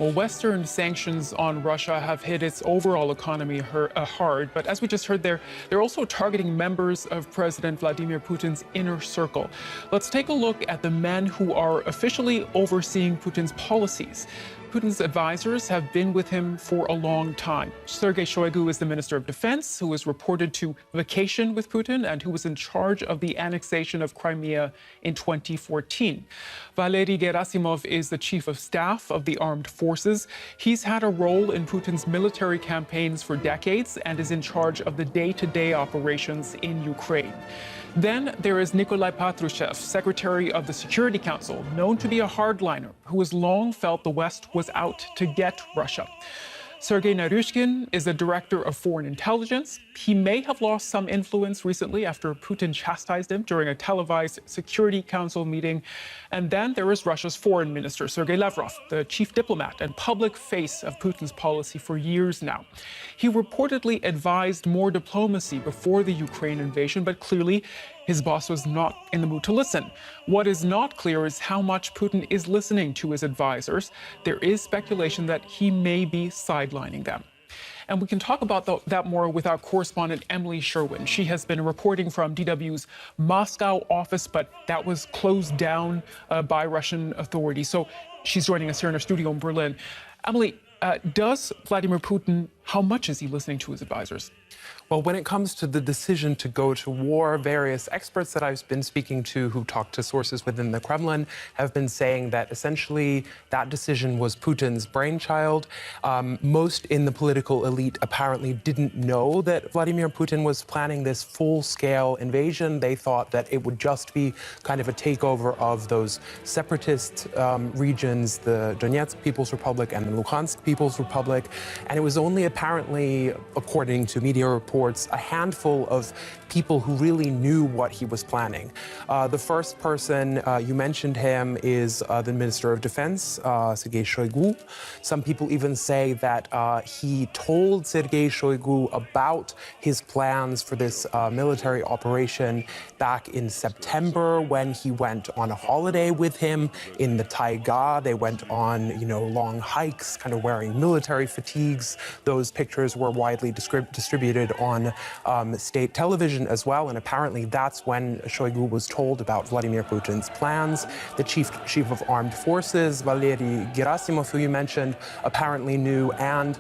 Well, Western sanctions on Russia have hit its overall economy hard, but as we just heard there, they're also targeting members of President Vladimir Putin's inner circle. Let's take a look at the men who are officially overseeing Putin's policies. Putin's advisors have been with him for a long time. Sergei Shoigu is the Minister of Defense, who is reported to vacation with Putin and who was in charge of the annexation of Crimea in 2014. Valery Gerasimov is the Chief of Staff of the Armed Forces. He's had a role in Putin's military campaigns for decades and is in charge of the day-to-day operations in Ukraine. Then there is Nikolai Patrushev, Secretary of the Security Council, known to be a hardliner, who has long felt the West was out to get Russia. Sergei Naryshkin is the Director of Foreign Intelligence. He may have lost some influence recently after Putin chastised him during a televised Security Council meeting. And then there is Russia's Foreign Minister, Sergei Lavrov, the chief diplomat and public face of Putin's policy for years now. He reportedly advised more diplomacy before the Ukraine invasion, but clearly his boss was not in the mood to listen. What is not clear is how much Putin is listening to his advisors. There is speculation that he may be sidelining them. And we can talk about that more with our correspondent, Emily Sherwin. She has been reporting from DW's Moscow office, but that was closed down by Russian authorities. So she's joining us here in our studio in Berlin. Emily, does Vladimir Putin, how much is he listening to his advisors? Well, when it comes to the decision to go to war, various experts that I've been speaking to who talked to sources within the Kremlin have been saying that essentially that decision was Putin's brainchild. Most in the political elite apparently didn't know that Vladimir Putin was planning this full-scale invasion. They thought that it would just be kind of a takeover of those separatist regions, the Donetsk People's Republic and the Luhansk People's Republic. And it was only apparently, according to media reports, a handful of people who really knew what he was planning. The first person, you mentioned him, is the Minister of Defense, Sergei Shoigu. Some people even say that he told Sergei Shoigu about his plans for this military operation back in September when he went on a holiday with him in the taiga. They went on, long hikes, kind of wearing military fatigues. Those pictures were widely distributed on state television as well, and apparently that's when Shoigu was told about Vladimir Putin's plans. The chief of armed forces, Valery Gerasimov, who you mentioned, apparently knew, and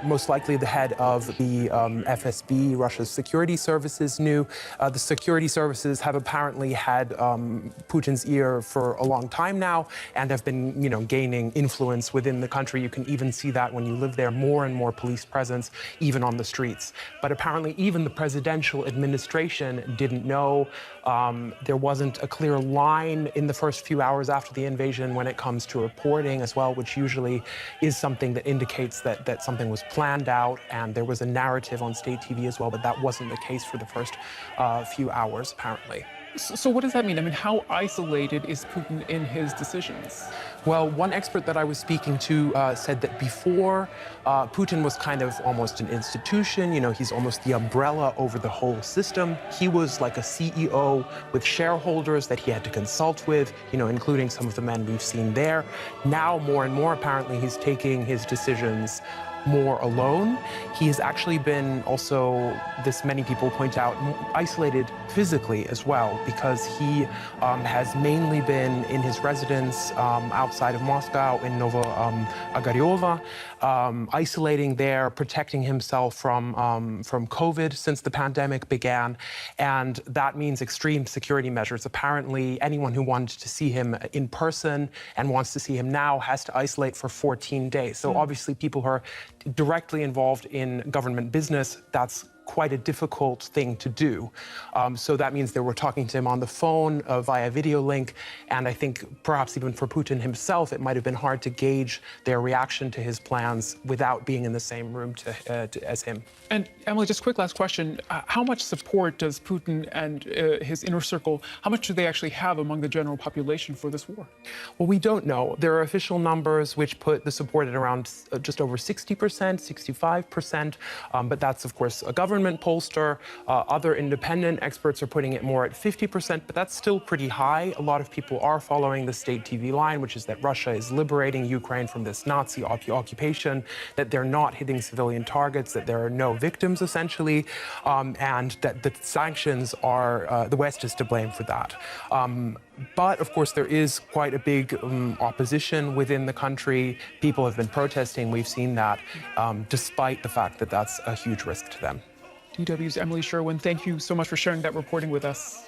most likely the head of the FSB, Russia's security services, knew. The security services have apparently had Putin's ear for a long time now and have been, gaining influence within the country. You can even see that when you live there, more and more police presence, even on the streets. But apparently even the presidential administration didn't know. There wasn't a clear line in the first few hours after the invasion when it comes to reporting as well, which usually is something that indicates that something was planned out, and there was a narrative on state TV as well, but that wasn't the case for the first few hours, apparently. So what does that mean? I mean, how isolated is Putin in his decisions? Well, one expert that I was speaking to said that before, Putin was kind of almost an institution. He's almost the umbrella over the whole system. He was like a CEO with shareholders that he had to consult with, including some of the men we've seen there. Now, more and more, apparently, he's taking his decisions more alone. He has actually been also, this many people point out, isolated physically as well, because he has mainly been in his residence outside of Moscow in Novo-Ogarevo, isolating there, protecting himself from COVID since the pandemic began, and that means extreme security measures. Apparently, anyone who wanted to see him in person and wants to see him now has to isolate for 14 days. So obviously people who are directly involved in government business, that's quite a difficult thing to do. So that means they were talking to him on the phone via video link. And I think perhaps even for Putin himself, it might have been hard to gauge their reaction to his plans without being in the same room as him. And Emily, just quick last question. How much support does Putin and his inner circle, how much do they actually have among the general population for this war? Well, we don't know. There are official numbers which put the support at around just over 60%, 65%. But that's, of course, a government government pollster. Other independent experts are putting it more at 50%, but that's still pretty high. A lot of people are following the state TV line, which is that Russia is liberating Ukraine from this Nazi occupation, that they're not hitting civilian targets, that there are no victims, essentially, and that the sanctions are, the West is to blame for that. But, of course, there is quite a big opposition within the country. People have been protesting. We've seen that, despite the fact that that's a huge risk to them. DW's Emily Sherwin, thank you so much for sharing that reporting with us.